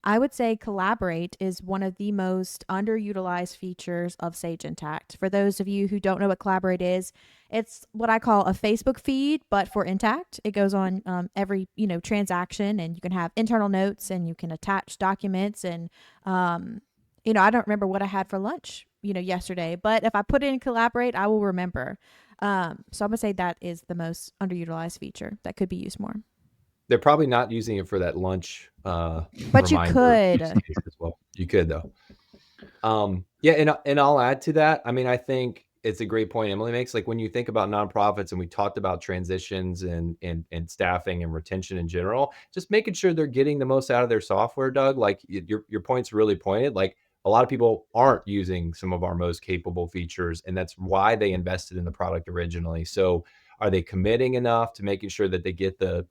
I would say Collaborate is one of the most underutilized features of Sage Intacct. For those of you who don't know what Collaborate is, it's what I call a Facebook feed, but for Intacct. It goes on every transaction, and you can have internal notes, and you can attach documents, and I don't remember what I had for lunch yesterday, but if I put it in Collaborate, I will remember. So I'm gonna say that is the most underutilized feature that could be used more. They're probably not using it for that lunch But you reminder use could. case as well. You could though. Yeah, and I'll add to that. I mean, I think it's a great point Emily makes. Like when you think about nonprofits, and we talked about transitions and staffing and retention in general, just making sure they're getting the most out of their software, Doug. Like your point's really pointed. Like a lot of people aren't using some of our most capable features, and that's why they invested in the product originally. So are they committing enough to making sure that they get the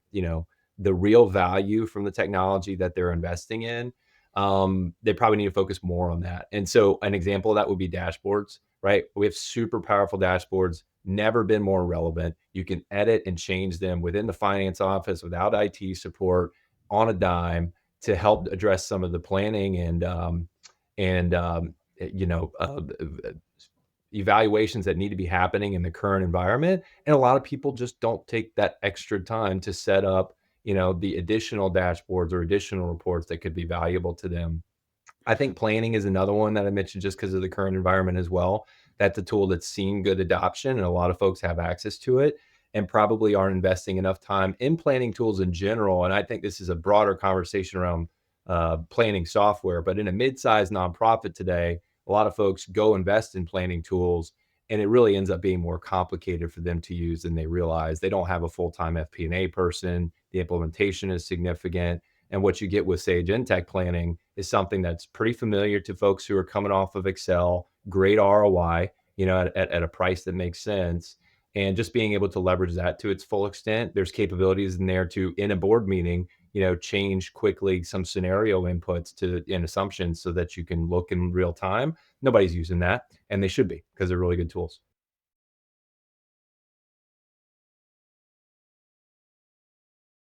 real value from the technology that they're investing in? They probably need to focus more on that. And so an example of that would be dashboards, right? We have super powerful dashboards, never been more relevant. You can edit and change them within the finance office without IT support on a dime to help address some of the planning and you know uh, evaluations that need to be happening in the current environment. And a lot of people just don't take that extra time to set up, the additional dashboards or additional reports that could be valuable to them. I think planning is another one that I mentioned just because of the current environment as well. That's a tool that's seen good adoption, and a lot of folks have access to it and probably aren't investing enough time in planning tools in general. And I think this is a broader conversation around planning software. But in a mid-sized nonprofit today, a lot of folks go invest in planning tools, and it really ends up being more complicated for them to use than they realize. They don't have a full-time FP&A person. The implementation is significant. And what you get with Sage Intacct planning is something that's pretty familiar to folks who are coming off of Excel, great ROI, at a price that makes sense. And just being able to leverage that to its full extent. There's capabilities in there to, in a board meeting, change quickly some scenario inputs to and assumptions so that you can look in real time. Nobody's using that, and they should be because they're really good tools.